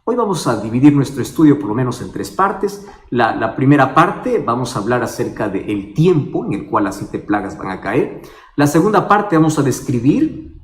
Hoy vamos a dividir nuestro estudio por lo menos en 3 partes. La primera parte vamos a hablar acerca del tiempo en el cual las 7 plagas van a caer. La segunda parte vamos a describir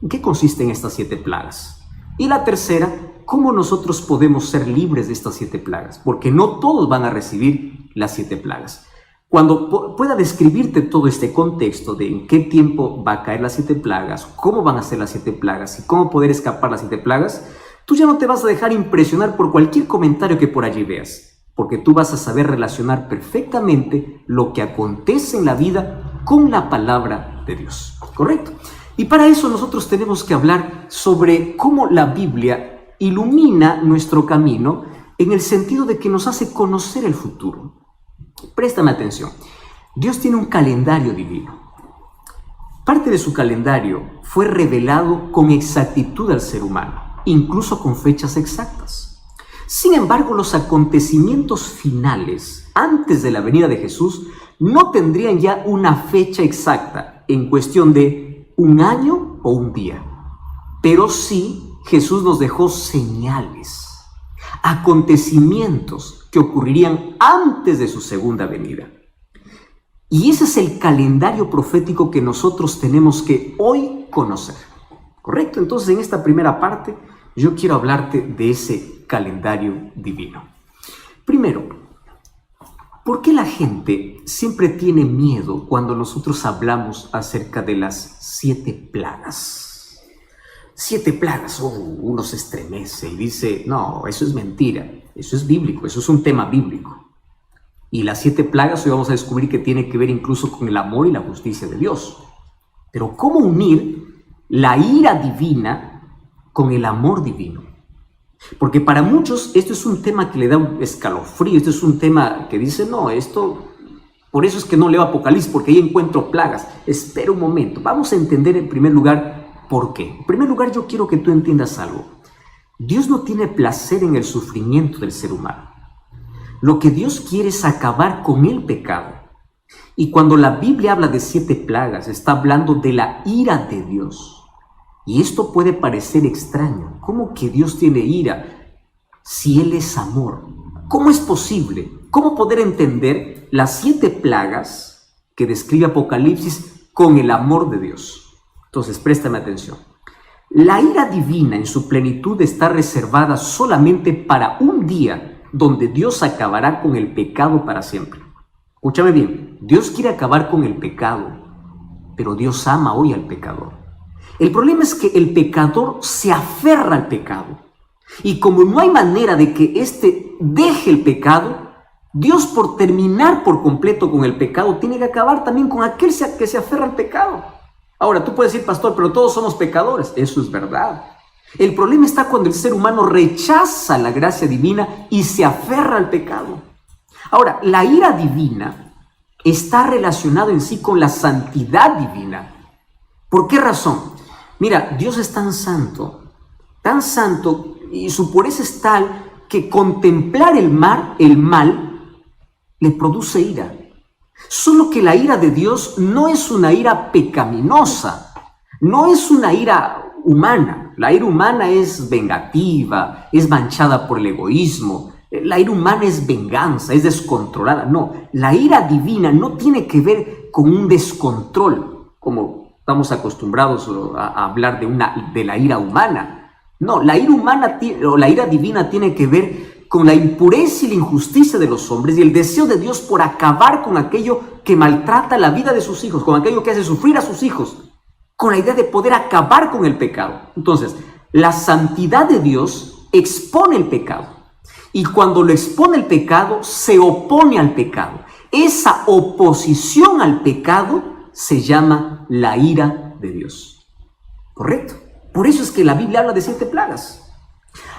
en qué consisten estas 7 plagas. Y la tercera, cómo nosotros podemos ser libres de estas 7 plagas, porque no todos van a recibir las 7 plagas. Cuando pueda describirte todo este contexto de en qué tiempo va a caer las 7 plagas, cómo van a ser las 7 plagas y cómo poder escapar las 7 plagas, tú ya no te vas a dejar impresionar por cualquier comentario que por allí veas, porque tú vas a saber relacionar perfectamente lo que acontece en la vida con la palabra de Dios, ¿correcto? Y para eso nosotros tenemos que hablar sobre cómo la Biblia ilumina nuestro camino en el sentido de que nos hace conocer el futuro. Préstame atención. Dios tiene un calendario divino. Parte de su calendario fue revelado con exactitud al ser humano, incluso con fechas exactas. Sin embargo, los acontecimientos finales, antes de la venida de Jesús, no tendrían ya una fecha exacta en cuestión de un año o un día. Pero sí, Jesús nos dejó señales, acontecimientos que ocurrirían antes de su segunda venida. Y ese es el calendario profético que nosotros tenemos que hoy conocer, ¿correcto? Entonces, en esta primera parte, yo quiero hablarte de ese calendario divino. Primero, ¿por qué la gente siempre tiene miedo cuando nosotros hablamos acerca de las 7 plagas? 7 plagas, uno se estremece y dice, no, eso es mentira, eso es bíblico, eso es un tema bíblico. Y las 7 plagas hoy vamos a descubrir que tiene que ver incluso con el amor y la justicia de Dios. Pero ¿cómo unir la ira divina con el amor divino? Porque para muchos esto es un tema que le da un escalofrío, esto es un tema que dice, no, esto, por eso es que no leo Apocalipsis, porque ahí encuentro plagas. Espera un momento, vamos a entender en primer lugar ¿por qué? En primer lugar, yo quiero que tú entiendas algo. Dios no tiene placer en el sufrimiento del ser humano. Lo que Dios quiere es acabar con el pecado. Y cuando la Biblia habla de 7 plagas, está hablando de la ira de Dios. Y esto puede parecer extraño. ¿Cómo que Dios tiene ira si Él es amor? ¿Cómo es posible? ¿Cómo poder entender las 7 plagas que describe Apocalipsis con el amor de Dios? Entonces, préstame atención. La ira divina en su plenitud está reservada solamente para un día donde Dios acabará con el pecado para siempre. Escúchame bien, Dios quiere acabar con el pecado, pero Dios ama hoy al pecador. El problema es que el pecador se aferra al pecado. Y como no hay manera de que éste deje el pecado, Dios, por terminar por completo con el pecado, tiene que acabar también con aquel que se aferra al pecado. Ahora, tú puedes decir, pastor, pero todos somos pecadores. Eso es verdad. El problema está cuando el ser humano rechaza la gracia divina y se aferra al pecado. Ahora, la ira divina está relacionada en sí con la santidad divina. ¿Por qué razón? Mira, Dios es tan santo, y su pureza es tal que contemplar el mal le produce ira. Solo que la ira de Dios no es una ira pecaminosa, no es una ira humana. La ira humana es vengativa, es manchada por el egoísmo. La ira humana es venganza, es descontrolada. No, la ira divina no tiene que ver con un descontrol, como estamos acostumbrados a hablar de la ira humana. No, la ira humana o la ira divina tiene que ver con la impureza y la injusticia de los hombres y el deseo de Dios por acabar con aquello que maltrata la vida de sus hijos, con aquello que hace sufrir a sus hijos, con la idea de poder acabar con el pecado. Entonces, la santidad de Dios expone el pecado, y cuando lo expone el pecado, se opone al pecado. Esa oposición al pecado se llama la ira de Dios. ¿Correcto? Por eso es que la Biblia habla de 7 plagas.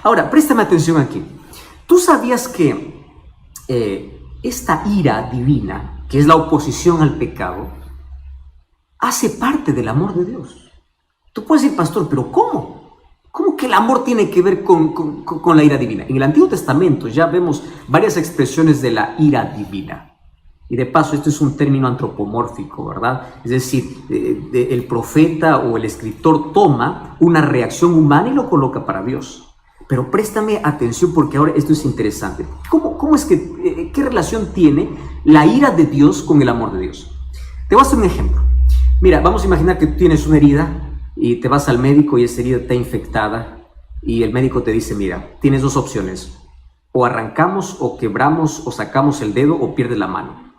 Ahora, préstame atención aquí. ¿Tú sabías que esta ira divina, que es la oposición al pecado, hace parte del amor de Dios? Tú puedes decir, pastor, ¿pero cómo? ¿Cómo que el amor tiene que ver con la ira divina? En el Antiguo Testamento ya vemos varias expresiones de la ira divina. Y de paso, esto es un término antropomórfico, ¿verdad? Es decir, el profeta o el escritor toma una reacción humana y lo coloca para Dios. Pero préstame atención porque ahora esto es interesante. ¿Cómo es que, qué relación tiene la ira de Dios con el amor de Dios? Te voy a hacer un ejemplo. Mira, vamos a imaginar que tú tienes una herida y te vas al médico y esa herida está infectada y el médico te dice, mira, tienes dos opciones. O arrancamos o quebramos o sacamos el dedo o pierdes la mano.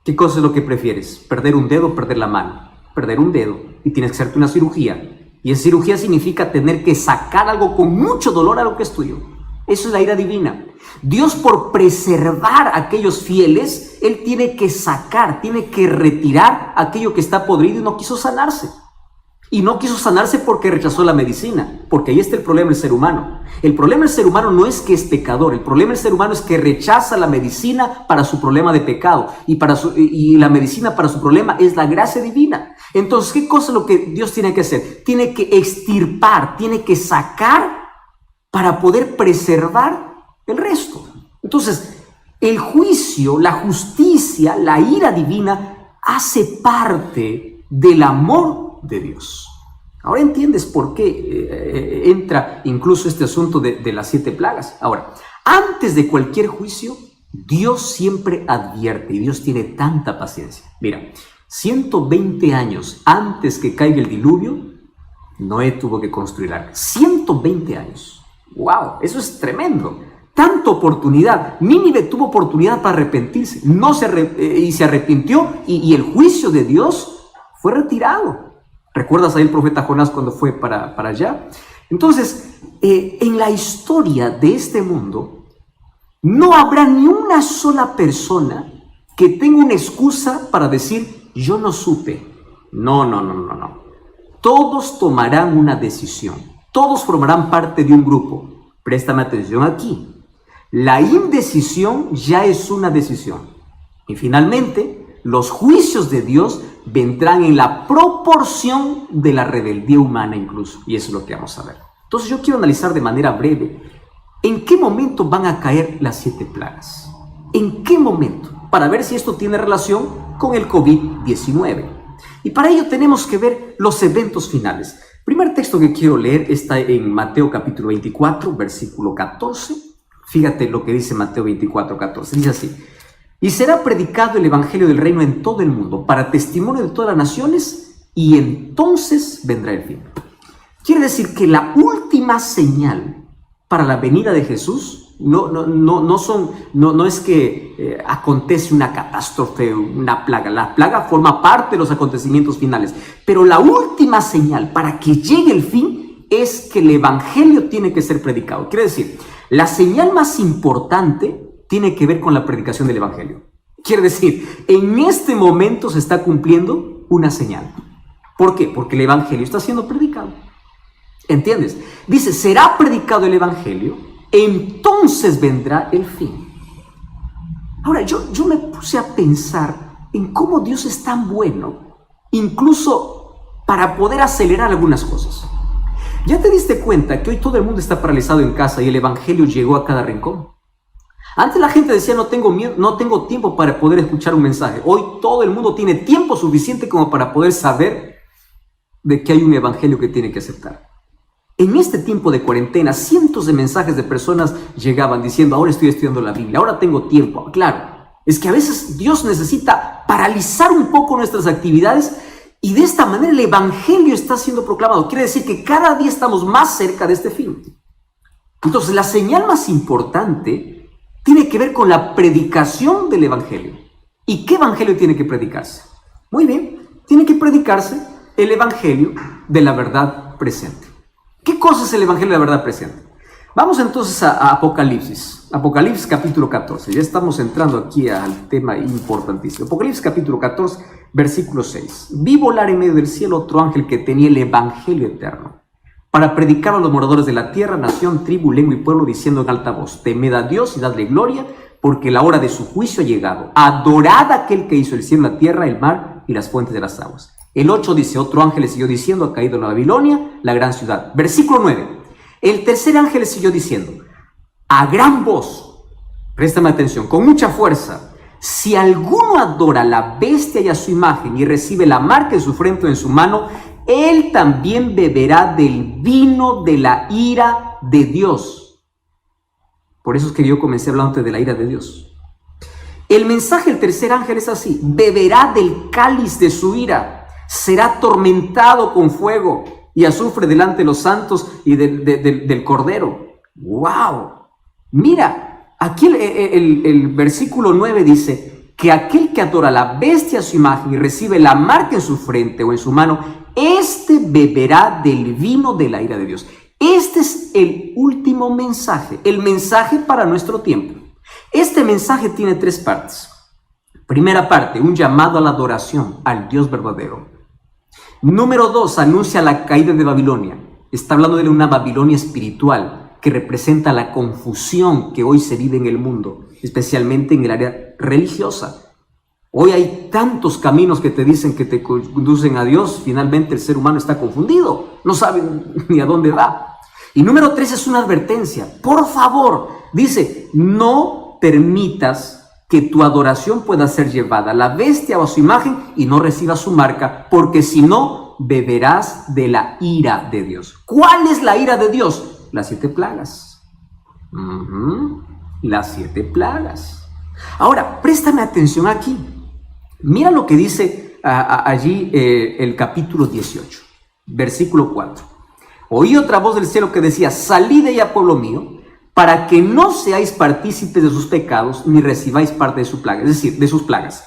¿Qué cosa es lo que prefieres? ¿Perder un dedo o perder la mano? Perder un dedo y tienes que hacerte una cirugía. Y esa cirugía significa tener que sacar algo con mucho dolor a lo que es tuyo. Eso es la ira divina. Dios, por preservar a aquellos fieles, Él tiene que sacar, tiene que retirar aquello que está podrido y no quiso sanarse. Y no quiso sanarse porque rechazó la medicina, porque ahí está el problema del ser humano. El problema del ser humano no es que es pecador, el problema del ser humano es que rechaza la medicina para su problema de pecado y la medicina para su problema es la gracia divina. Entonces, ¿qué cosa es lo que Dios tiene que hacer? Tiene que extirpar, tiene que sacar para poder preservar el resto. Entonces, el juicio, la justicia, la ira divina hace parte del amor de Dios. Ahora entiendes por qué entra incluso este asunto de las 7 plagas. Ahora, antes de cualquier juicio, Dios siempre advierte y Dios tiene tanta paciencia. Mira, 120 años antes que caiga el diluvio, Noé tuvo que construir arca. 120 años. ¡Wow! Eso es tremendo. Tanta oportunidad. Nínive tuvo oportunidad para arrepentirse. Y se arrepintió y el juicio de Dios fue retirado. ¿Recuerdas ahí el profeta Jonás cuando fue para allá? Entonces, en la historia de este mundo, no habrá ni una sola persona que tenga una excusa para decir, yo no supe. No. Todos tomarán una decisión. Todos formarán parte de un grupo. Préstame atención aquí. La indecisión ya es una decisión. Y finalmente, los juicios de Dios vendrán en la proporción de la rebeldía humana incluso. Y eso es lo que vamos a ver. Entonces yo quiero analizar de manera breve en qué momento van a caer las 7 plagas. ¿En qué momento? Para ver si esto tiene relación con el COVID-19. Y para ello tenemos que ver los eventos finales. El primer texto que quiero leer está en Mateo capítulo 24, versículo 14. Fíjate lo que dice Mateo 24, 14. Dice así. Y será predicado el evangelio del reino en todo el mundo, para testimonio de todas las naciones, y entonces vendrá el fin. Quiere decir que la última señal para la venida de Jesús no es que acontece una catástrofe, una plaga. La plaga forma parte de los acontecimientos finales, pero la última señal para que llegue el fin es que el evangelio tiene que ser predicado. Quiere decir, la señal más importante tiene que ver con la predicación del evangelio. Quiere decir, en este momento se está cumpliendo una señal. ¿Por qué? Porque el evangelio está siendo predicado. ¿Entiendes? Dice, será predicado el evangelio, entonces vendrá el fin. Ahora, yo me puse a pensar en cómo Dios es tan bueno, incluso para poder acelerar algunas cosas. ¿Ya te diste cuenta que hoy todo el mundo está paralizado en casa y el evangelio llegó a cada rincón? Antes la gente decía, no tengo tiempo para poder escuchar un mensaje. Hoy todo el mundo tiene tiempo suficiente como para poder saber de que hay un evangelio que tiene que aceptar. En este tiempo de cuarentena, cientos de mensajes de personas llegaban diciendo, ahora estoy estudiando la Biblia, ahora tengo tiempo. Claro, es que a veces Dios necesita paralizar un poco nuestras actividades y de esta manera el evangelio está siendo proclamado. Quiere decir que cada día estamos más cerca de este fin. Entonces, la señal más importante tiene que ver con la predicación del evangelio. ¿Y qué evangelio tiene que predicarse? Muy bien, tiene que predicarse el evangelio de la verdad presente. ¿Qué cosa es el evangelio de la verdad presente? Vamos entonces a Apocalipsis. Apocalipsis capítulo 14. Ya estamos entrando aquí al tema importantísimo. Apocalipsis capítulo 14, versículo 6. Vi volar en medio del cielo otro ángel que tenía el evangelio eterno, para predicar a los moradores de la tierra, nación, tribu, lengua y pueblo, diciendo en alta voz, temed a Dios y dadle gloria, porque la hora de su juicio ha llegado. Adorad a aquel que hizo el cielo, la tierra, el mar y las fuentes de las aguas. El 8 dice, otro ángel le siguió diciendo, ha caído la Babilonia, la gran ciudad. Versículo 9. El tercer ángel le siguió diciendo, a gran voz, préstame atención, con mucha fuerza, si alguno adora a la bestia y a su imagen y recibe la marca en su frente o en su mano, él también beberá del vino de la ira de Dios. Por eso es que yo comencé hablando de la ira de Dios. El mensaje del tercer ángel es así: beberá del cáliz de su ira, será atormentado con fuego y azufre delante de los santos y del Cordero. ¡Wow! Mira, aquí el versículo 9 dice que aquel que adora la bestia a su imagen y recibe la marca en su frente o en su mano, este beberá del vino de la ira de Dios. Este es el último mensaje, el mensaje para nuestro tiempo. Este mensaje tiene 3 partes. Primera parte, un llamado a la adoración al Dios verdadero. Número 2, anuncia la caída de Babilonia. Está hablando de una Babilonia espiritual que representa la confusión que hoy se vive en el mundo, especialmente en el área religiosa. Hoy hay tantos caminos que te dicen que te conducen a Dios. Finalmente el ser humano está confundido, no sabe ni a dónde va. Y número 3 es una advertencia. Por favor, dice, no permitas que tu adoración pueda ser llevada a la bestia o a su imagen y no recibas su marca, porque si no, beberás de la ira de Dios. ¿Cuál es la ira de Dios? Las 7 plagas. Las 7 plagas. Ahora, préstame atención aquí. Mira lo que dice allí el capítulo 18, versículo 4. Oí otra voz del cielo que decía: salid de ella, pueblo mío, para que no seáis partícipes de sus pecados, ni recibáis parte de su plaga, es decir, de sus plagas.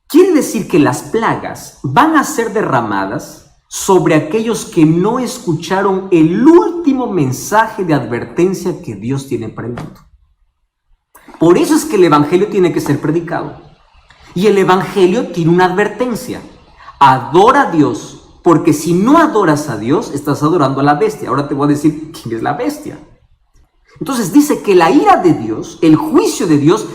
Quiere decir que las plagas van a ser derramadas sobre aquellos que no escucharon el último mensaje de advertencia que Dios tiene para el mundo. Por eso es que el evangelio tiene que ser predicado. Y el evangelio tiene una advertencia: adora a Dios, porque si no adoras a Dios, estás adorando a la bestia. Ahora te voy a decir quién es la bestia. Entonces dice que la ira de Dios, el juicio de Dios,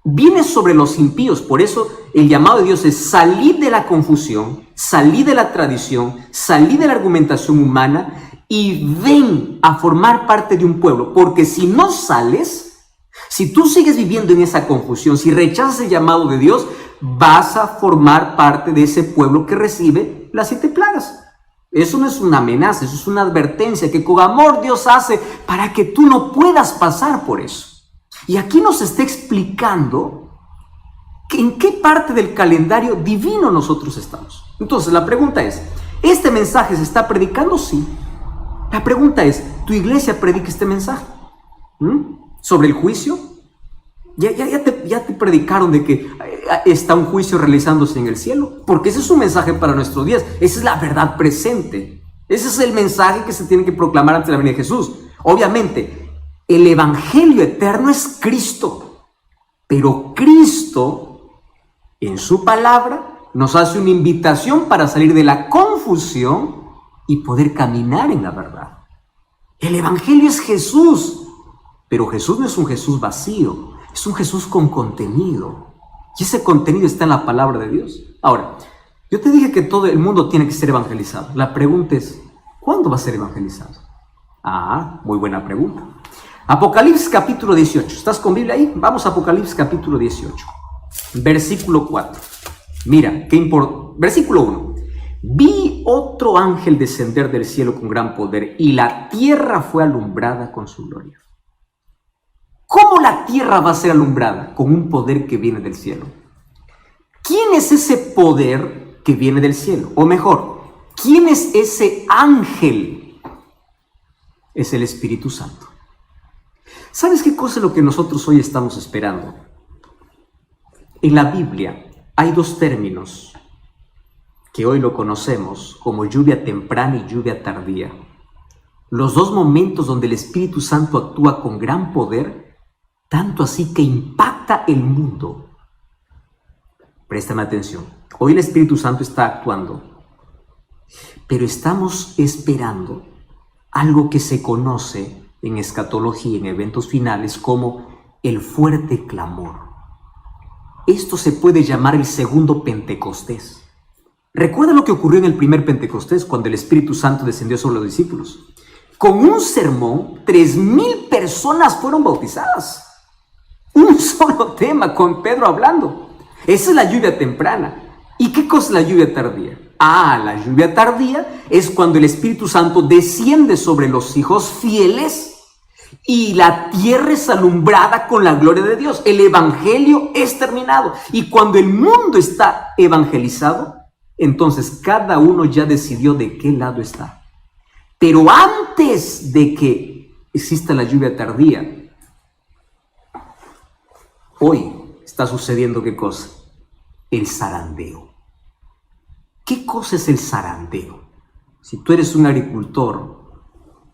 viene sobre los impíos. Por eso el llamado de Dios es: salir de la confusión, salir de la tradición, salir de la argumentación humana y ven a formar parte de un pueblo. Porque si no sales, si tú sigues viviendo en esa confusión, si rechazas el llamado de Dios, vas a formar parte de ese pueblo que recibe las 7 plagas. Eso no es una amenaza, eso es una advertencia que con amor Dios hace para que tú no puedas pasar por eso. Y aquí nos está explicando en qué parte del calendario divino nosotros estamos. Entonces la pregunta es: ¿este mensaje se está predicando? Sí. La pregunta es: ¿tu iglesia predica este mensaje? ¿Sobre el juicio? Ya te predicaron de que está un juicio realizándose en el cielo, porque ese es un mensaje para nuestros días. Esa es la verdad presente. Ese es el mensaje que se tiene que proclamar ante la venida de Jesús. Obviamente, el evangelio eterno es Cristo, pero Cristo, en su palabra, nos hace una invitación para salir de la confusión y poder caminar en la verdad. El evangelio es Jesús, pero Jesús no es un Jesús vacío. Es un Jesús con contenido. Y ese contenido está en la palabra de Dios. Ahora, yo te dije que todo el mundo tiene que ser evangelizado. La pregunta es: ¿cuándo va a ser evangelizado? Muy buena pregunta. Apocalipsis capítulo 18. ¿Estás con Biblia ahí? Vamos a Apocalipsis capítulo 18. Versículo 4. Mira, versículo 1. Vi otro ángel descender del cielo con gran poder, y la tierra fue alumbrada con su gloria. ¿Cómo la tierra va a ser alumbrada? Con un poder que viene del cielo. ¿Quién es ese poder que viene del cielo? O mejor, ¿quién es ese ángel? Es el Espíritu Santo. ¿Sabes qué cosa es lo que nosotros hoy estamos esperando? En la Biblia hay 2 términos que hoy lo conocemos como lluvia temprana y lluvia tardía. Los 2 momentos donde el Espíritu Santo actúa con gran poder, tanto así que impacta el mundo. Préstame atención. Hoy el Espíritu Santo está actuando, pero estamos esperando algo que se conoce en escatología, en eventos finales, como el fuerte clamor. Esto se puede llamar el segundo Pentecostés. ¿Recuerda lo que ocurrió en el primer Pentecostés, cuando el Espíritu Santo descendió sobre los discípulos? Con un sermón, 3,000 personas fueron bautizadas. Un solo tema, con Pedro hablando. Esa es la lluvia temprana. ¿Y qué cosa es la lluvia tardía? La lluvia tardía es cuando el Espíritu Santo desciende sobre los hijos fieles y la tierra es alumbrada con la gloria de Dios. El evangelio es terminado. Y cuando el mundo está evangelizado, entonces cada uno ya decidió de qué lado está. Pero antes de que exista la lluvia tardía, hoy está sucediendo ¿qué cosa? El zarandeo. ¿Qué cosa es el zarandeo? Si tú eres un agricultor,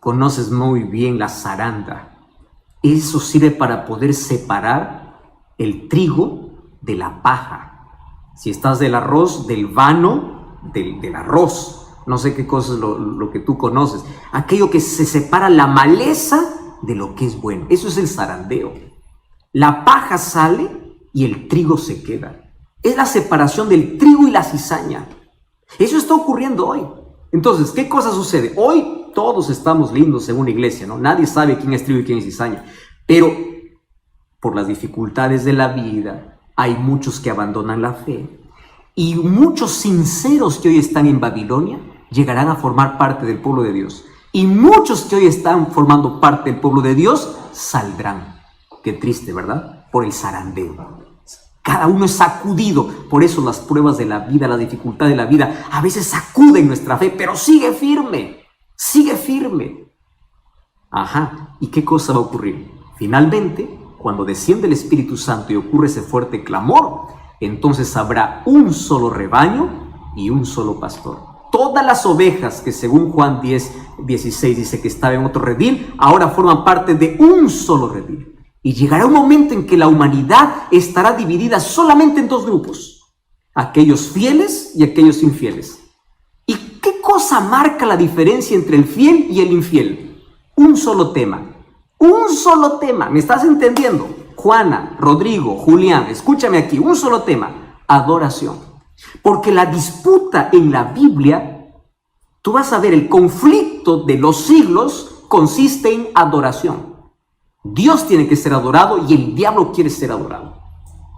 conoces muy bien la zaranda. Eso sirve para poder separar el trigo de la paja. Si estás del arroz, del vano, del arroz. No sé qué cosa es lo que tú conoces. Aquello que se separa la maleza de lo que es bueno. Eso es el zarandeo. La paja sale y el trigo se queda. Es la separación del trigo y la cizaña. Eso está ocurriendo hoy. Entonces, ¿qué cosa sucede? Hoy todos estamos lindos según la iglesia, ¿no? Nadie sabe quién es trigo y quién es cizaña. Pero por las dificultades de la vida, hay muchos que abandonan la fe. Y muchos sinceros que hoy están en Babilonia llegarán a formar parte del pueblo de Dios. Y muchos que hoy están formando parte del pueblo de Dios saldrán. Qué triste, ¿verdad? Por el zarandeo. Cada uno es sacudido. Por eso las pruebas de la vida, la dificultad de la vida, a veces sacuden nuestra fe, pero sigue firme. Sigue firme. ¿Y qué cosa va a ocurrir? Finalmente, cuando desciende el Espíritu Santo y ocurre ese fuerte clamor, entonces habrá un solo rebaño y un solo pastor. Todas las ovejas que según Juan 10:16 dice que estaban en otro redil, ahora forman parte de un solo redil. Y llegará un momento en que la humanidad estará dividida solamente en dos grupos. Aquellos fieles y aquellos infieles. ¿Y qué cosa marca la diferencia entre el fiel y el infiel? Un solo tema. Un solo tema. ¿Me estás entendiendo? Juana, Rodrigo, Julián, escúchame aquí. Un solo tema. Adoración. Porque la disputa en la Biblia, tú vas a ver, el conflicto de los siglos consiste en adoración. Dios tiene que ser adorado y el diablo quiere ser adorado.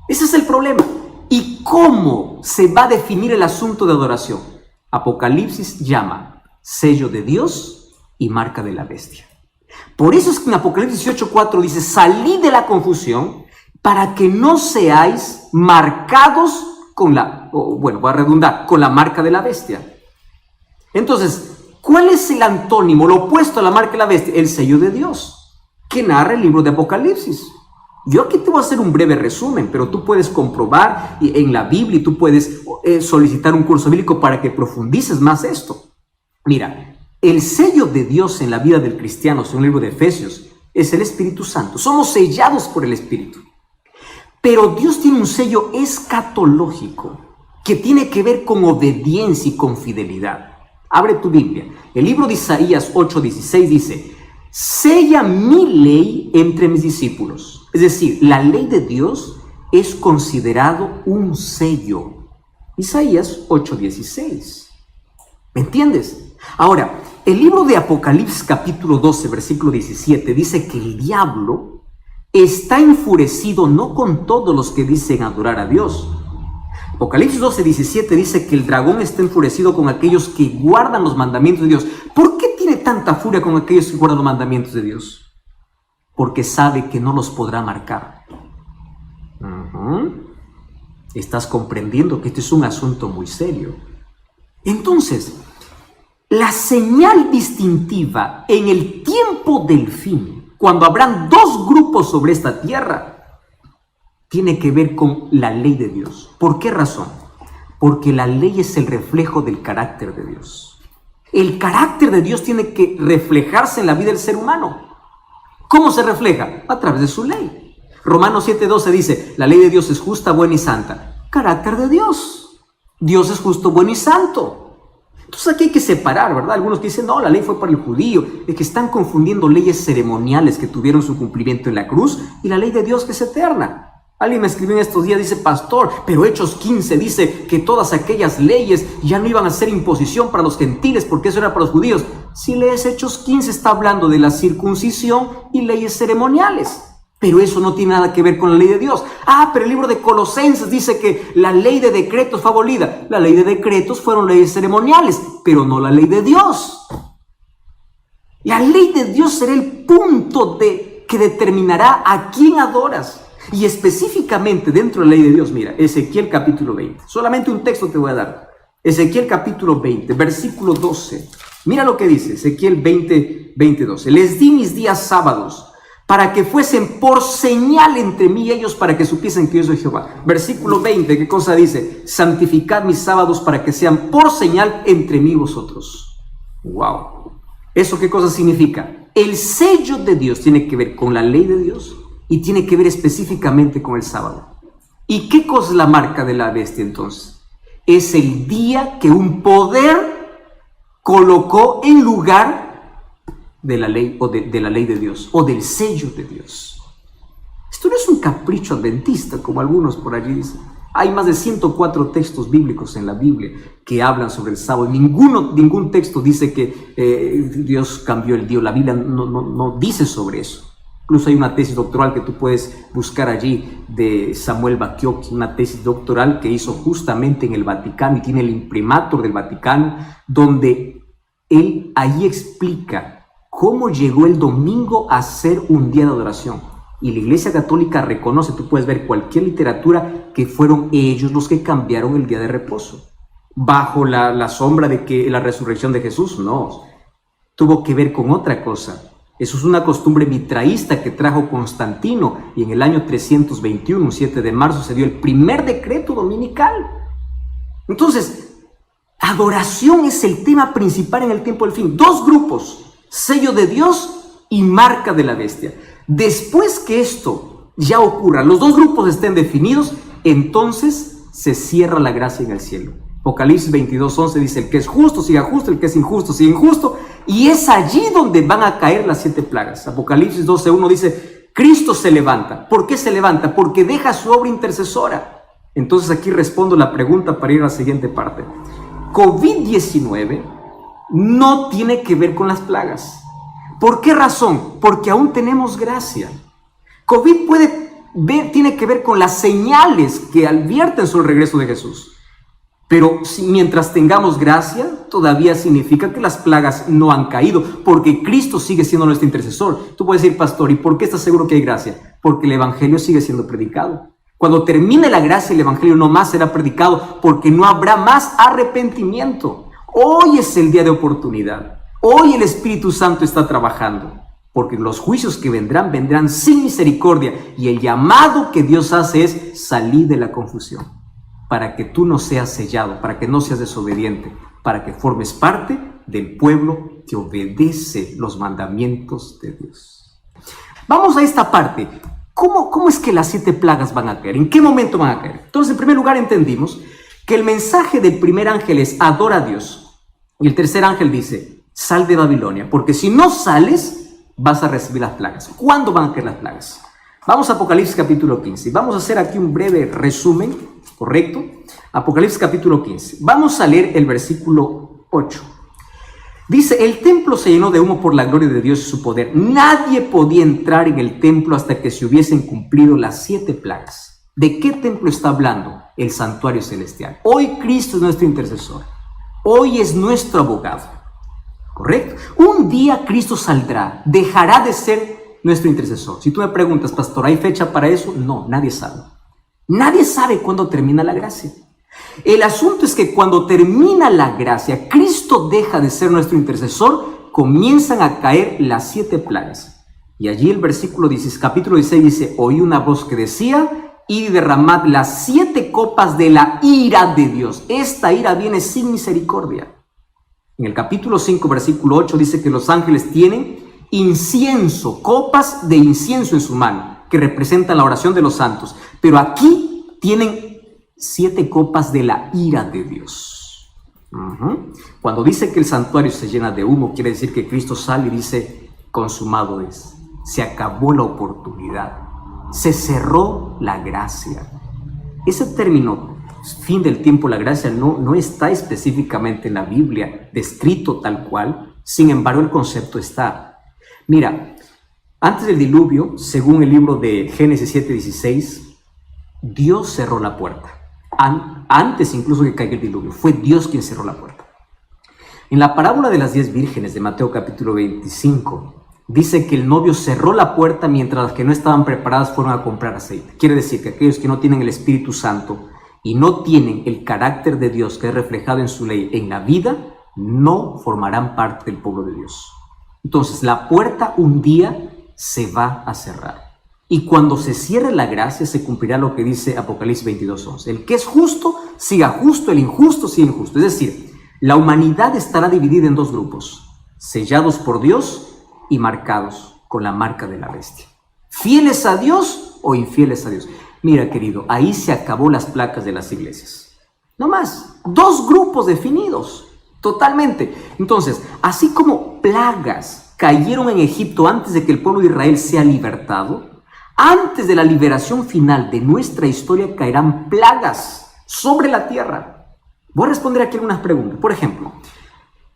Ese es el problema. ¿Y cómo se va a definir el asunto de adoración? Apocalipsis llama sello de Dios y marca de la bestia. Por eso es que en Apocalipsis 18:4 dice: salid de la confusión para que no seáis marcados con con la marca de la bestia. Entonces, ¿cuál es el antónimo, lo opuesto a la marca de la bestia? El sello de Dios, que narra el libro de Apocalipsis. Yo aquí te voy a hacer un breve resumen, pero tú puedes comprobar en la Biblia y tú puedes solicitar un curso bíblico para que profundices más esto. Mira, el sello de Dios en la vida del cristiano, según el libro de Efesios, es el Espíritu Santo. Somos sellados por el Espíritu. Pero Dios tiene un sello escatológico que tiene que ver con obediencia y con fidelidad. Abre tu Biblia. El libro de Isaías 8:16 dice: sella mi ley entre mis discípulos. Es decir, la ley de Dios es considerado un sello. Isaías 8:16. ¿Me entiendes? Ahora, el libro de Apocalipsis capítulo 12, versículo 17, dice que el diablo está enfurecido no con todos los que dicen adorar a Dios. Apocalipsis 12:17 dice que el dragón está enfurecido con aquellos que guardan los mandamientos de Dios. ¿Por qué tiene tanta furia con aquellos que guardan los mandamientos de Dios? Porque sabe que no los podrá marcar. Estás comprendiendo que este es un asunto muy serio. Entonces, la señal distintiva en el tiempo del fin, cuando habrán dos grupos sobre esta tierra, tiene que ver con la ley de Dios. ¿Por qué razón? Porque la ley es el reflejo del carácter de Dios. El carácter de Dios tiene que reflejarse en la vida del ser humano. ¿Cómo se refleja? A través de su ley. Romanos 7:12 dice: la ley de Dios es justa, buena y santa. Carácter de Dios. Dios es justo, bueno y santo. Entonces aquí hay que separar, ¿verdad? Algunos que dicen: no, la ley fue para el judío. Es que están confundiendo leyes ceremoniales que tuvieron su cumplimiento en la cruz y la ley de Dios que es eterna. Alguien me escribió en estos días, dice: pastor, pero Hechos 15 dice que todas aquellas leyes ya no iban a ser imposición para los gentiles porque eso era para los judíos. Si lees Hechos 15, está hablando de la circuncisión y leyes ceremoniales. Pero eso no tiene nada que ver con la ley de Dios. Pero el libro de Colosenses dice que la ley de decretos fue abolida. La ley de decretos fueron leyes ceremoniales, pero no la ley de Dios. La ley de Dios será el punto que determinará a quién adoras. Y específicamente dentro de la ley de Dios, mira, Ezequiel capítulo 20. Solamente un texto te voy a dar. Ezequiel capítulo 20, versículo 12. Mira lo que dice Ezequiel 20, 12. Les di mis días sábados para que fuesen por señal entre mí y ellos, para que supiesen que yo soy Jehová. Versículo 20, ¿qué cosa dice? Santificad mis sábados para que sean por señal entre mí y vosotros. ¡Wow! ¿Eso qué cosa significa? El sello de Dios tiene que ver con la ley de Dios y tiene que ver específicamente con el sábado. ¿Y qué cosa es la marca de la bestia entonces? Es el día que un poder colocó en lugar de la ley o de la ley de Dios o del sello de Dios. Esto no es un capricho adventista como algunos por allí dicen. Hay más de 104 textos bíblicos en la Biblia que hablan sobre el sábado. Ningún texto dice que Dios cambió el día. La Biblia no dice sobre eso. Incluso hay una tesis doctoral que tú puedes buscar allí de Samuel Bacchiocchi, una tesis doctoral que hizo justamente en el Vaticano y tiene el imprimatur del Vaticano, donde él ahí explica cómo llegó el domingo a ser un día de adoración. Y la Iglesia Católica reconoce, tú puedes ver cualquier literatura, que fueron ellos los que cambiaron el día de reposo. Bajo la sombra de que la resurrección de Jesús, no. Tuvo que ver con otra cosa. Eso es una costumbre mitraísta que trajo Constantino, y en el año 321, un 7 de marzo, se dio el primer decreto dominical. Entonces, adoración es el tema principal en el tiempo del fin. Dos grupos: sello de Dios y marca de la bestia. Después que esto ya ocurra, los dos grupos estén definidos, entonces se cierra la gracia en el cielo. Apocalipsis 22:11 dice: el que es justo siga justo, el que es injusto siga injusto, y es allí donde van a caer las 7 plagas. Apocalipsis 12:1 dice: Cristo se levanta. ¿Por qué se levanta? Porque deja su obra intercesora. Entonces aquí respondo la pregunta para ir a la siguiente parte. COVID-19 no tiene que ver con las plagas. ¿Por qué razón? Porque aún tenemos gracia. COVID tiene que ver con las señales que advierten sobre el regreso de Jesús. Pero mientras tengamos gracia, todavía significa que las plagas no han caído, porque Cristo sigue siendo nuestro intercesor. Tú puedes decir: pastor, ¿y por qué estás seguro que hay gracia? Porque el evangelio sigue siendo predicado. Cuando termine la gracia, el evangelio no más será predicado, porque no habrá más arrepentimiento. Hoy es el día de oportunidad. Hoy el Espíritu Santo está trabajando, porque los juicios que vendrán sin misericordia, y el llamado que Dios hace es salir de la confusión, para que tú no seas sellado, para que no seas desobediente, para que formes parte del pueblo que obedece los mandamientos de Dios. Vamos a esta parte. ¿Cómo es que las 7 plagas van a caer? ¿En qué momento van a caer? Entonces, en primer lugar, entendimos que el mensaje del primer ángel es: adora a Dios. Y el tercer ángel dice: sal de Babilonia, porque si no sales, vas a recibir las plagas. ¿Cuándo van a caer las plagas? Vamos a Apocalipsis capítulo 15. Vamos a hacer aquí un breve resumen, ¿correcto? Apocalipsis capítulo 15. Vamos a leer el versículo 8. Dice: el templo se llenó de humo por la gloria de Dios y su poder. Nadie podía entrar en el templo hasta que se hubiesen cumplido las 7 plagas. ¿De qué templo está hablando? El santuario celestial. Hoy Cristo es nuestro intercesor. Hoy es nuestro abogado. ¿Correcto? Un día Cristo saldrá, dejará de ser nuestro intercesor. Si tú me preguntas: pastor, ¿hay fecha para eso? No, nadie sabe. Nadie sabe cuándo termina la gracia. El asunto es que cuando termina la gracia, Cristo deja de ser nuestro intercesor, comienzan a caer las 7 plagas. Y allí el versículo 16, capítulo 16 dice: oí una voz que decía: id y derramad las 7 copas de la ira de Dios. Esta ira viene sin misericordia. En el capítulo 5, versículo 8 dice que los ángeles tienen incienso, copas de incienso en su mano, que representan la oración de los santos. Pero aquí tienen 7 copas de la ira de Dios. Cuando dice que el santuario se llena de humo, quiere decir que Cristo sale y dice: consumado es. Se acabó la oportunidad. Se cerró la gracia. Ese término, fin del tiempo, la gracia, no está específicamente en la Biblia descrito tal cual. Sin embargo, el concepto está. Mira, Antes del diluvio, según el libro de Génesis 7:16, Dios cerró la puerta. Antes incluso que caiga el diluvio, fue Dios quien cerró la puerta. En la parábola de las 10 vírgenes de Mateo capítulo 25, dice que el novio cerró la puerta mientras las que no estaban preparadas fueron a comprar aceite. Quiere decir que aquellos que no tienen el Espíritu Santo y no tienen el carácter de Dios que es reflejado en su ley en la vida, no formarán parte del pueblo de Dios. Entonces, la puerta un día se va a cerrar. Y cuando se cierre la gracia, se cumplirá lo que dice Apocalipsis 22:11. El que es justo, siga justo, el injusto, siga injusto. Es decir, la humanidad estará dividida en dos grupos, sellados por Dios y marcados con la marca de la bestia. ¿Fieles a Dios o infieles a Dios? Mira, querido, ahí se acabó las placas de las iglesias. No más, dos grupos definidos, totalmente. Entonces, así como plagas cayeron en Egipto antes de que el pueblo de Israel sea libertado, antes de la liberación final de nuestra historia caerán plagas sobre la tierra. Voy a responder aquí algunas preguntas. Por ejemplo,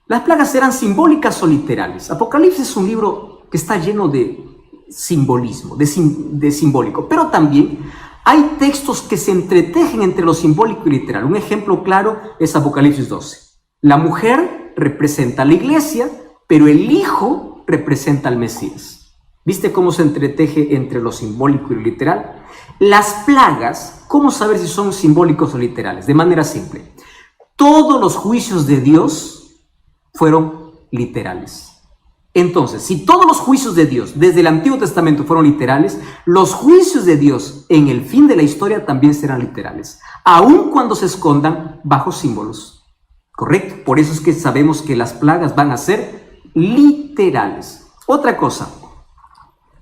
¿las plagas eran simbólicas o literales? Apocalipsis es un libro que está lleno de simbolismo, de simbólico, pero también hay textos que se entretejen entre lo simbólico y literal. Un ejemplo claro es Apocalipsis 12. La mujer representa a la iglesia, pero el hijo representa al Mesías. ¿Viste cómo se entreteje entre lo simbólico y lo literal? Las plagas, ¿cómo saber si son simbólicos o literales? De manera simple. Todos los juicios de Dios fueron literales. Entonces, si todos los juicios de Dios desde el Antiguo Testamento fueron literales, los juicios de Dios en el fin de la historia también serán literales, aun cuando se escondan bajo símbolos. ¿Correcto? Por eso es que sabemos que las plagas van a ser literales. Otra cosa,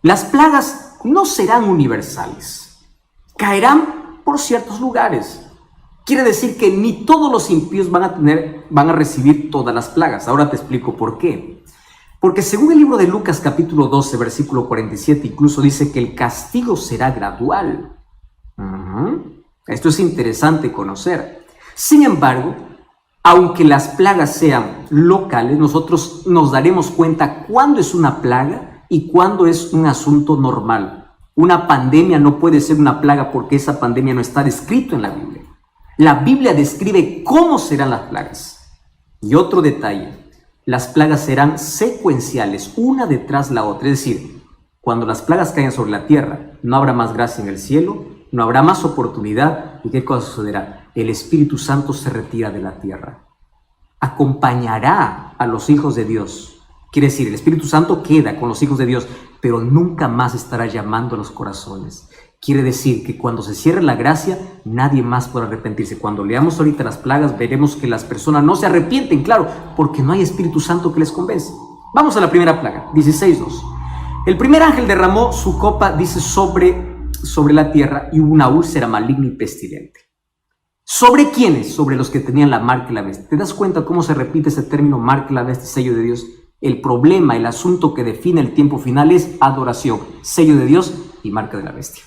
las plagas no serán universales, caerán por ciertos lugares. Quiere decir que ni todos los impíos van a recibir todas las plagas. Ahora te explico por qué. Porque según el libro de Lucas capítulo 12, versículo 47, incluso dice que el castigo será gradual. Esto es interesante conocer. Sin embargo, aunque las plagas sean locales, nosotros nos daremos cuenta cuándo es una plaga y cuándo es un asunto normal. Una pandemia no puede ser una plaga porque esa pandemia no está descrito en la Biblia. La Biblia describe cómo serán las plagas. Y otro detalle. Las plagas serán secuenciales, una detrás de la otra. Es decir, cuando las plagas caigan sobre la tierra, no habrá más gracia en el cielo, no habrá más oportunidad. ¿Y qué cosa sucederá? El Espíritu Santo se retira de la tierra. Acompañará a los hijos de Dios. Quiere decir, el Espíritu Santo queda con los hijos de Dios, pero nunca más estará llamando a los corazones. Quiere decir que cuando se cierre la gracia, nadie más podrá arrepentirse. Cuando leamos ahorita las plagas, veremos que las personas no se arrepienten, claro, porque no hay Espíritu Santo que les convence. Vamos a la primera plaga, 16:2. El primer ángel derramó su copa, dice, sobre la tierra, y hubo una úlcera maligna y pestilente. ¿Sobre quiénes? Sobre los que tenían la marca y la bestia. ¿Te das cuenta cómo se repite ese término, marca y la bestia, sello de Dios? El problema, el asunto que define el tiempo final es adoración, sello de Dios y marca de la bestia.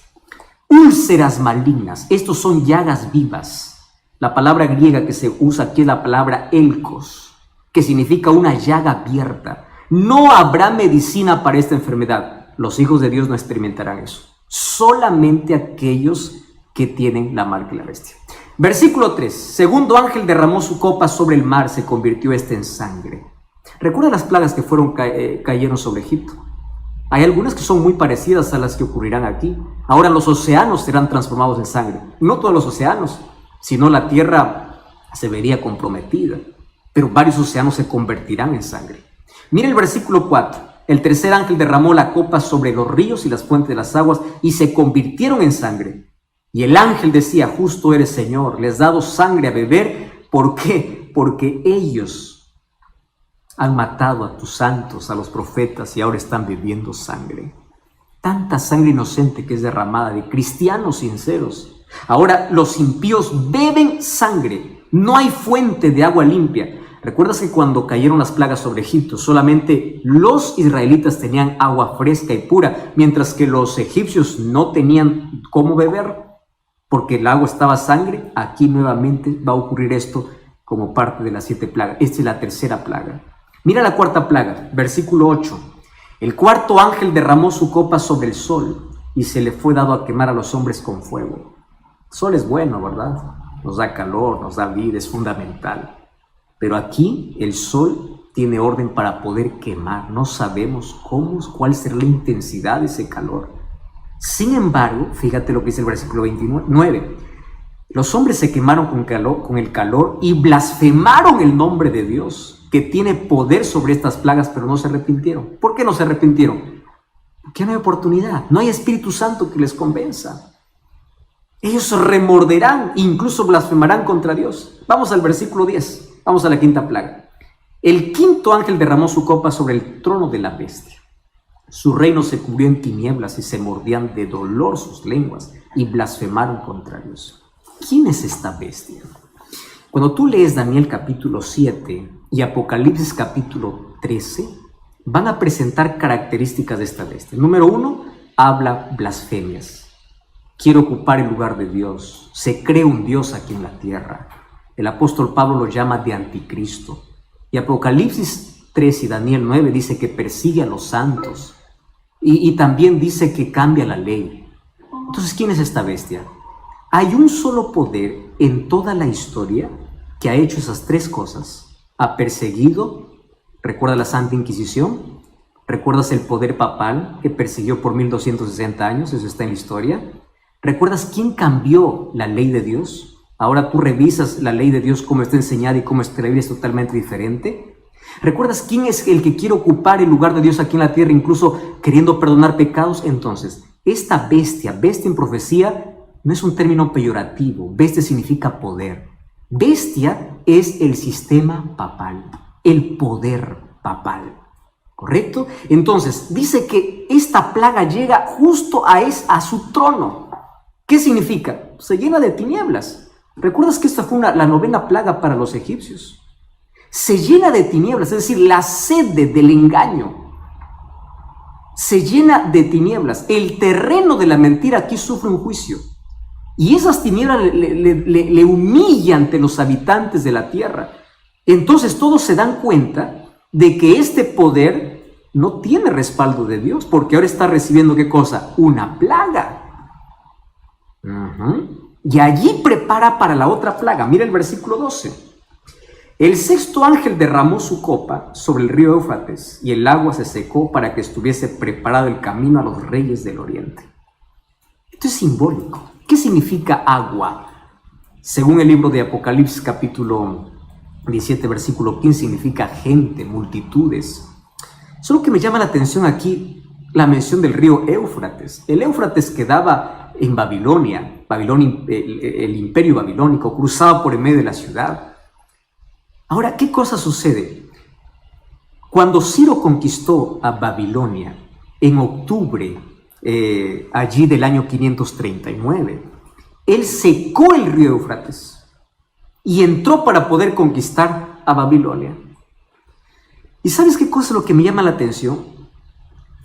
Úlceras malignas, estos son llagas vivas. La palabra griega que se usa aquí es la palabra elkos, que significa una llaga abierta. No habrá medicina para esta enfermedad. Los hijos de Dios no experimentarán eso. Solamente aquellos que tienen la marca de la bestia. Versículo 3. Segundo ángel derramó su copa sobre el mar, se convirtió en sangre. ¿Recuerda las plagas que cayeron sobre Egipto? Hay algunas que son muy parecidas a las que ocurrirán aquí. Ahora los océanos serán transformados en sangre. No todos los océanos, sino la tierra se vería comprometida. Pero varios océanos se convertirán en sangre. Mira el versículo 4. El tercer ángel derramó la copa sobre los ríos y las fuentes de las aguas y se convirtieron en sangre. Y el ángel decía, justo eres, Señor, les has dado sangre a beber. ¿Por qué? Porque ellos han matado a tus santos, a los profetas, y ahora están bebiendo sangre. Tanta sangre inocente que es derramada de cristianos sinceros. Ahora los impíos beben sangre. No hay fuente de agua limpia. ¿Recuerdas que cuando cayeron las plagas sobre Egipto, solamente los israelitas tenían agua fresca y pura, mientras que los egipcios no tenían cómo beber? Porque el agua estaba sangre. Aquí nuevamente va a ocurrir esto como parte de las 7 plagas. Esta es la tercera plaga. Mira la cuarta plaga, versículo 8. El cuarto ángel derramó su copa sobre el sol y se le fue dado a quemar a los hombres con fuego. El sol es bueno, ¿verdad? Nos da calor, nos da vida, es fundamental. Pero aquí el sol tiene orden para poder quemar. No sabemos cuál será la intensidad de ese calor. Sin embargo, fíjate lo que dice el versículo 29. Los hombres se quemaron con el calor y blasfemaron el nombre de Dios, que tiene poder sobre estas plagas, pero no se arrepintieron. ¿Por qué no se arrepintieron? Porque no hay oportunidad, no hay Espíritu Santo que les convenza. Ellos remorderán, incluso blasfemarán contra Dios. Vamos al versículo 10, vamos a la quinta plaga. El quinto ángel derramó su copa sobre el trono de la bestia. Su reino se cubrió en tinieblas y se mordían de dolor sus lenguas y blasfemaron contra Dios. ¿Quién es esta bestia? Cuando tú lees Daniel capítulo 7 y Apocalipsis capítulo 13, van a presentar características de esta bestia. Número 1, habla blasfemias. Quiere ocupar el lugar de Dios. Se cree un Dios aquí en la tierra. El apóstol Pablo lo llama de anticristo. Y Apocalipsis 3 y Daniel 9 dice que persigue a los santos. Y también dice que cambia la ley. Entonces, ¿quién es esta bestia? Hay un solo poder en toda la historia que ha hecho esas tres cosas. Ha perseguido, ¿recuerda la Santa Inquisición? ¿Recuerdas el poder papal que persiguió por 1260 años? Eso está en la historia. ¿Recuerdas quién cambió la ley de Dios? Ahora tú revisas la ley de Dios, cómo está enseñada y cómo está la Biblia es totalmente diferente. ¿Recuerdas quién es el que quiere ocupar el lugar de Dios aquí en la tierra, incluso queriendo perdonar pecados? Entonces, esta bestia en profecía, no es un término peyorativo. Bestia significa poder. Bestia es el sistema papal, el poder papal. ¿Correcto? Entonces, dice que esta plaga llega justo a su trono. ¿Qué significa? Se llena de tinieblas. ¿Recuerdas que esta fue la novena plaga para los egipcios? Se llena de tinieblas, es decir, la sede del engaño. Se llena de tinieblas. El terreno de la mentira aquí sufre un juicio. Y esas tinieblas le humillan ante los habitantes de la tierra. Entonces todos se dan cuenta de que este poder no tiene respaldo de Dios, porque ahora está recibiendo ¿qué cosa? Una plaga. Y allí prepara para la otra plaga. Mira el versículo 12. El sexto ángel derramó su copa sobre el río Éufrates y el agua se secó para que estuviese preparado el camino a los reyes del oriente. Esto es simbólico. ¿Qué significa agua? Según el libro de Apocalipsis capítulo 17 versículo 15 significa gente, multitudes. Solo que me llama la atención aquí la mención del río Éufrates. El Éufrates quedaba en Babilonia, el imperio babilónico, cruzaba por en medio de la ciudad. Ahora, ¿qué cosa sucede? Cuando Ciro conquistó a Babilonia en octubre, allí del año 539, él secó el río Éufrates y entró para poder conquistar a Babilonia. ¿Y sabes qué cosa es lo que me llama la atención?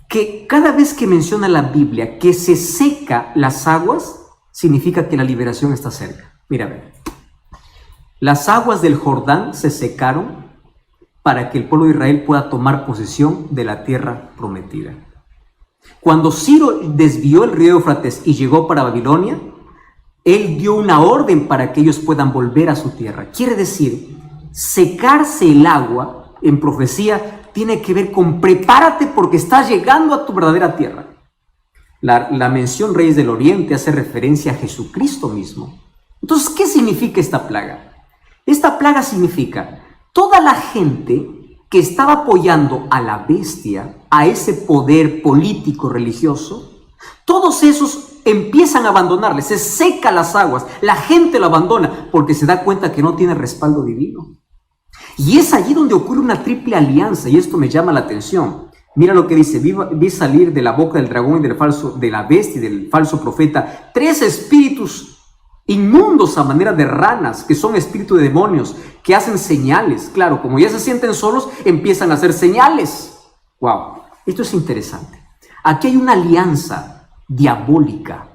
Que cada vez que menciona la Biblia que se seca las aguas, significa que la liberación está cerca. Mira, a ver. Las aguas del Jordán se secaron para que el pueblo de Israel pueda tomar posesión de la tierra prometida. Cuando Ciro desvió el río Éufrates y llegó para Babilonia, él dio una orden para que ellos puedan volver a su tierra. Quiere decir, secarse el agua en profecía tiene que ver con prepárate porque estás llegando a tu verdadera tierra. La mención Reyes del Oriente hace referencia a Jesucristo mismo. Entonces, ¿qué significa esta plaga? Esta plaga significa toda la gente que estaba apoyando a la bestia, a ese poder político religioso, todos esos empiezan a abandonarle, se secan las aguas, la gente lo abandona porque se da cuenta que no tiene respaldo divino. Y es allí donde ocurre una triple alianza, y esto me llama la atención. Mira lo que dice: vi salir de la boca del dragón y de la bestia y del falso profeta 3 espíritus inmundos a manera de ranas, que son espíritus de demonios, que hacen señales. Claro, como ya se sienten solos, empiezan a hacer señales. Wow, esto es interesante. Aquí hay una alianza diabólica.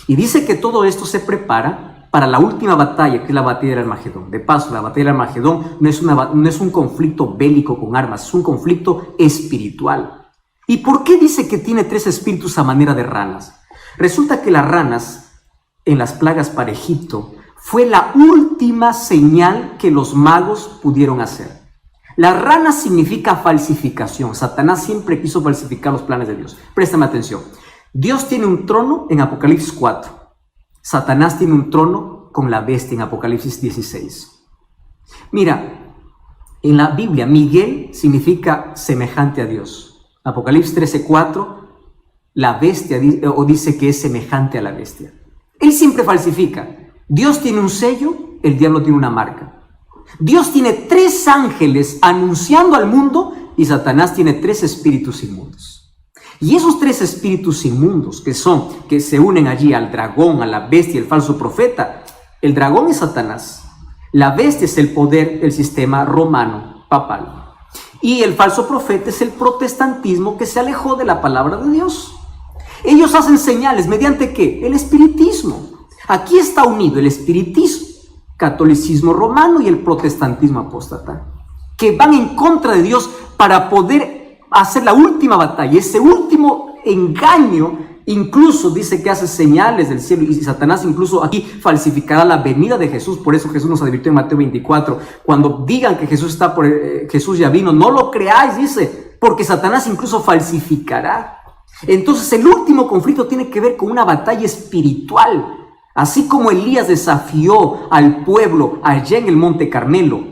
Y dice que todo esto se prepara para la última batalla, que es la batalla del Armagedón. De paso, la batalla del Armagedón no es un conflicto bélico con armas, es un conflicto espiritual. ¿Y por qué dice que tiene 3 espíritus a manera de ranas? Resulta que las ranas en las plagas para Egipto fue la última señal que los magos pudieron hacer. La rana significa falsificación. Satanás siempre quiso falsificar los planes de Dios. Préstame atención. Dios tiene un trono en Apocalipsis 4. Satanás tiene un trono con la bestia en Apocalipsis 16. Mira, en la Biblia, Miguel significa semejante a Dios. Apocalipsis 13:4, la bestia dice que es semejante a la bestia. Él siempre falsifica. Dios tiene un sello, el diablo tiene una marca. Dios tiene 3 ángeles anunciando al mundo y Satanás tiene 3 espíritus inmundos. Y esos 3 espíritus inmundos que se unen allí al dragón, a la bestia, el falso profeta. El dragón es Satanás. La bestia es el poder, el sistema romano, papal. Y el falso profeta es el protestantismo que se alejó de la palabra de Dios. Ellos hacen señales, ¿mediante qué? El espiritismo. Aquí está unido el espiritismo, catolicismo romano y el protestantismo apóstata, que van en contra de Dios para poder hacer la última batalla. Ese último engaño incluso dice que hace señales del cielo, y Satanás incluso aquí falsificará la venida de Jesús. Por eso Jesús nos advirtió en Mateo 24, cuando digan que Jesús Jesús ya vino, no lo creáis, dice, porque Satanás incluso falsificará. Entonces el último conflicto tiene que ver con una batalla espiritual. Así como Elías desafió al pueblo allá en el monte Carmelo,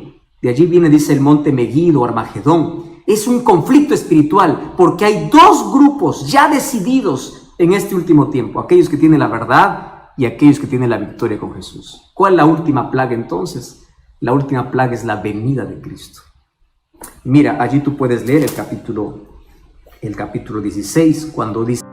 de allí viene, dice, el monte Megiddo, Armagedón. Es un conflicto espiritual porque hay 2 grupos ya decididos en este último tiempo, aquellos que tienen la verdad y aquellos que tienen la victoria con Jesús. ¿Cuál es la última plaga entonces? La última plaga es la venida de Cristo. Mira, allí tú puedes leer el capítulo 16, cuando dice: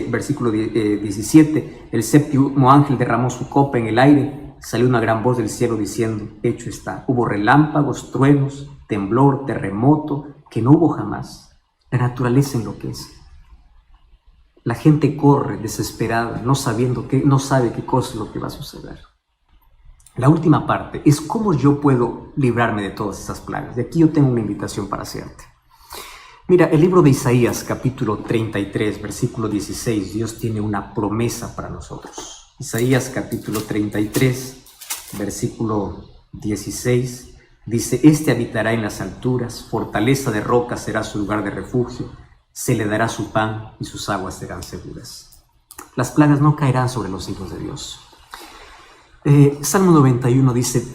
versículo 17, el 7º ángel derramó su copa en el aire, salió una gran voz del cielo diciendo: hecho está. Hubo relámpagos, truenos, temblor, terremoto, que no hubo jamás. La naturaleza enloquece. La gente corre desesperada, no sabe qué cosa es lo que va a suceder. La última parte es cómo yo puedo librarme de todas esas plagas. Y aquí yo tengo una invitación para hacerte. Mira, el libro de Isaías, capítulo 33, versículo 16, Dios tiene una promesa para nosotros. Isaías, capítulo 33, versículo 16, dice: este habitará en las alturas, fortaleza de roca será su lugar de refugio, se le dará su pan y sus aguas serán seguras. Las plagas no caerán sobre los hijos de Dios. Salmo 91 dice: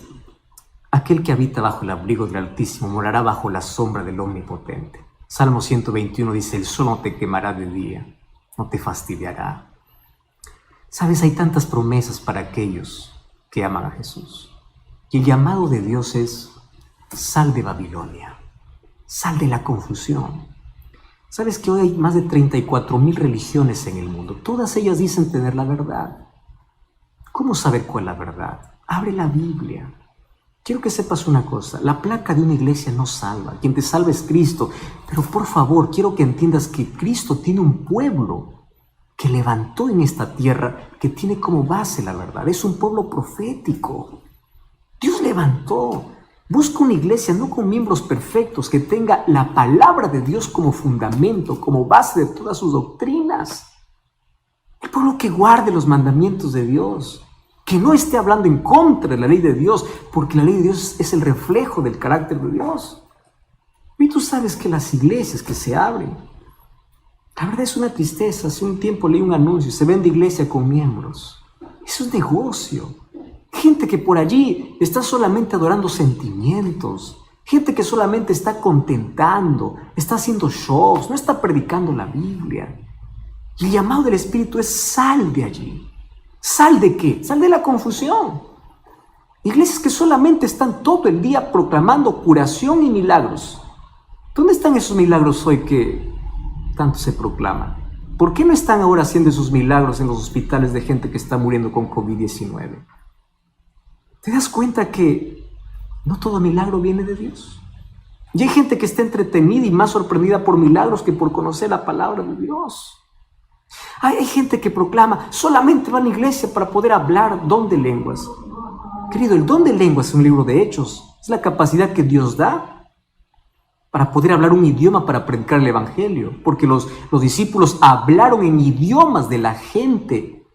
aquel que habita bajo el abrigo del Altísimo morará bajo la sombra del Omnipotente. Salmo 121 dice: el sol no te quemará de día, no te fastidiará. Sabes, hay tantas promesas para aquellos que aman a Jesús. Y el llamado de Dios es: sal de Babilonia, sal de la confusión. Sabes que hoy hay más de 34,000 religiones en el mundo. Todas ellas dicen tener la verdad. ¿Cómo saber cuál es la verdad? Abre la Biblia. Quiero que sepas una cosa: la placa de una iglesia no salva. Quien te salva es Cristo. Pero por favor, quiero que entiendas que Cristo tiene un pueblo que levantó en esta tierra, que tiene como base la verdad. Es un pueblo profético. Dios levantó. Busca una iglesia no con miembros perfectos, que tenga la palabra de Dios como fundamento, como base de todas sus doctrinas. El pueblo que guarde los mandamientos de Dios, que no esté hablando en contra de la ley de Dios, porque la ley de Dios es el reflejo del carácter de Dios. Y tú sabes que las iglesias que se abren, La verdad es una tristeza. Hace un tiempo leí un anuncio, se vende iglesia con miembros. Eso es negocio. Gente que por allí está solamente adorando sentimientos. Gente que solamente está contentando, está haciendo shows, no está predicando la Biblia. Y el llamado del Espíritu es: sal de allí. ¿Sal de qué? Sal de la confusión. Iglesias que solamente están todo el día proclamando curación y milagros. ¿Dónde están esos milagros hoy que tanto se proclaman? ¿Por qué no están ahora haciendo esos milagros en los hospitales de gente que está muriendo con COVID-19? ¿Te das cuenta que no todo milagro viene de Dios? Y hay gente que está entretenida y más sorprendida por milagros que por conocer la palabra de Dios. Hay gente que proclama: solamente va a la iglesia para poder hablar don de lenguas. Querido, el don de lenguas es un libro de Hechos. Es la capacidad que Dios da para poder hablar un idioma para predicar el evangelio. Porque los discípulos hablaron en idiomas de la gente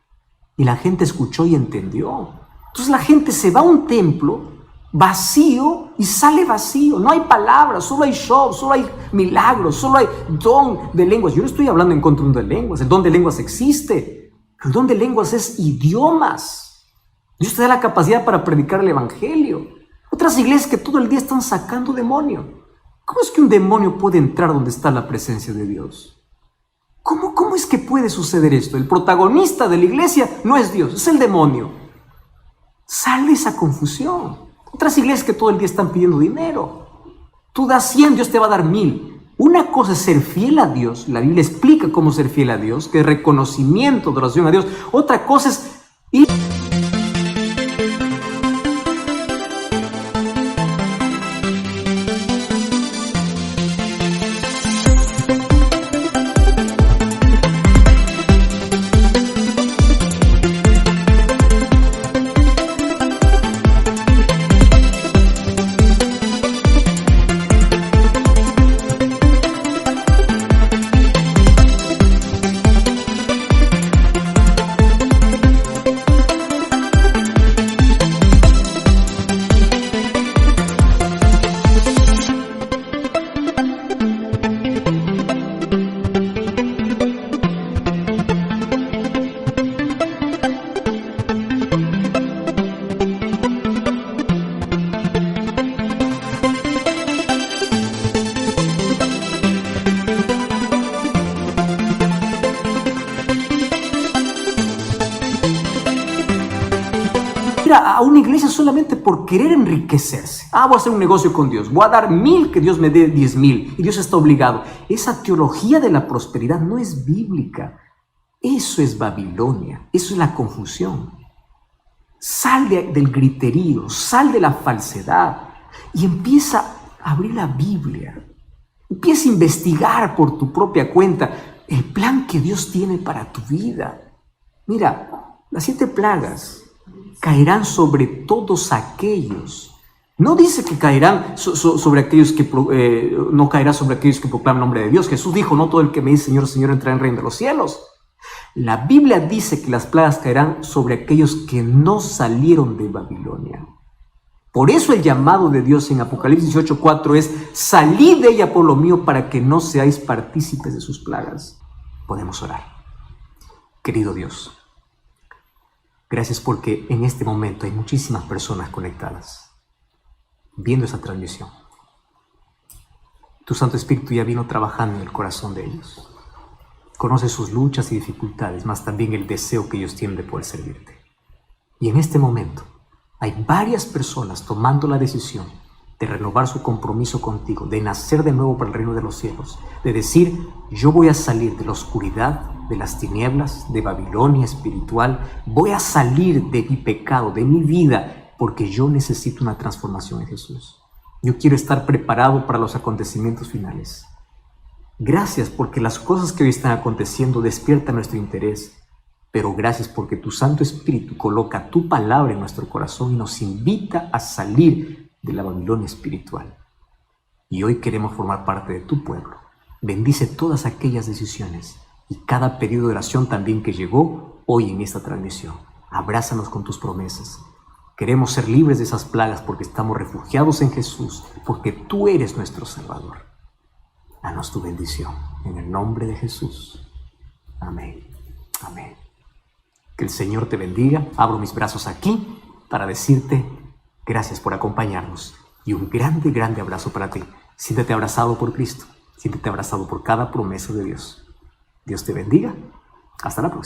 y la gente escuchó y entendió. Entonces la gente se va a un templo vacío y sale vacío. No hay palabras, solo hay show, solo hay milagros, solo hay don de lenguas. Yo no estoy hablando en contra de un don de lenguas. El don de lenguas existe. El don de lenguas es idiomas. Dios te da la capacidad para predicar el evangelio. Otras iglesias que todo el día están sacando demonio. ¿Cómo es que un demonio puede entrar donde está la presencia de Dios? ¿Cómo es que puede suceder esto? El protagonista de la iglesia no es Dios, es el demonio. Sal de esa confusión. Otras iglesias que todo el día están pidiendo dinero. Tú das 100, Dios te va a dar 1000. Una cosa es ser fiel a Dios. La Biblia explica cómo ser fiel a Dios, que es reconocimiento, adoración a Dios. Otra cosa es ir... A una iglesia solamente por querer enriquecerse. Voy a hacer un negocio con Dios. Voy a dar 1000, que Dios me dé 10,000. Y Dios está obligado. Esa teología de la prosperidad no es bíblica. Eso es Babilonia. Eso es la confusión. Sal del griterío. Sal de la falsedad. Y empieza a abrir la Biblia. Empieza a investigar por tu propia cuenta el plan que Dios tiene para tu vida. Mira, las 7 plagas caerán sobre todos aquellos. No dice que caerán sobre aquellos que no caerá sobre aquellos que proclaman el nombre de Dios. Jesús dijo: no todo el que me dice Señor, Señor entrará en el reino de los cielos. La Biblia dice que las plagas caerán sobre aquellos que no salieron de Babilonia. Por eso el llamado de Dios en Apocalipsis 18:4 es: salid de ella, pueblo mío, para que no seáis partícipes de sus plagas. Podemos orar. Querido Dios, gracias porque en este momento hay muchísimas personas conectadas, viendo esa transmisión. Tu Santo Espíritu ya vino trabajando en el corazón de ellos. Conoce sus luchas y dificultades, más también el deseo que ellos tienen de poder servirte. Y en este momento hay varias personas tomando la decisión de renovar su compromiso contigo, de nacer de nuevo para el reino de los cielos, de decir: yo voy a salir de la oscuridad, de las tinieblas, de Babilonia espiritual, voy a salir de mi pecado, de mi vida, porque yo necesito una transformación en Jesús. Yo quiero estar preparado para los acontecimientos finales. Gracias porque las cosas que hoy están aconteciendo despiertan nuestro interés, pero gracias porque tu Santo Espíritu coloca tu palabra en nuestro corazón y nos invita a salir de la Babilonia espiritual. Y hoy queremos formar parte de tu pueblo. Bendice todas aquellas decisiones y cada pedido de oración también que llegó hoy en esta transmisión. Abrázanos con tus promesas. Queremos ser libres de esas plagas porque estamos refugiados en Jesús, porque tú eres nuestro Salvador. Danos tu bendición. En el nombre de Jesús. Amén. Amén. Que el Señor te bendiga. Abro mis brazos aquí para decirte gracias por acompañarnos. Y un grande, grande abrazo para ti. Siéntete abrazado por Cristo. Siéntete abrazado por cada promesa de Dios. Dios te bendiga. Hasta la próxima.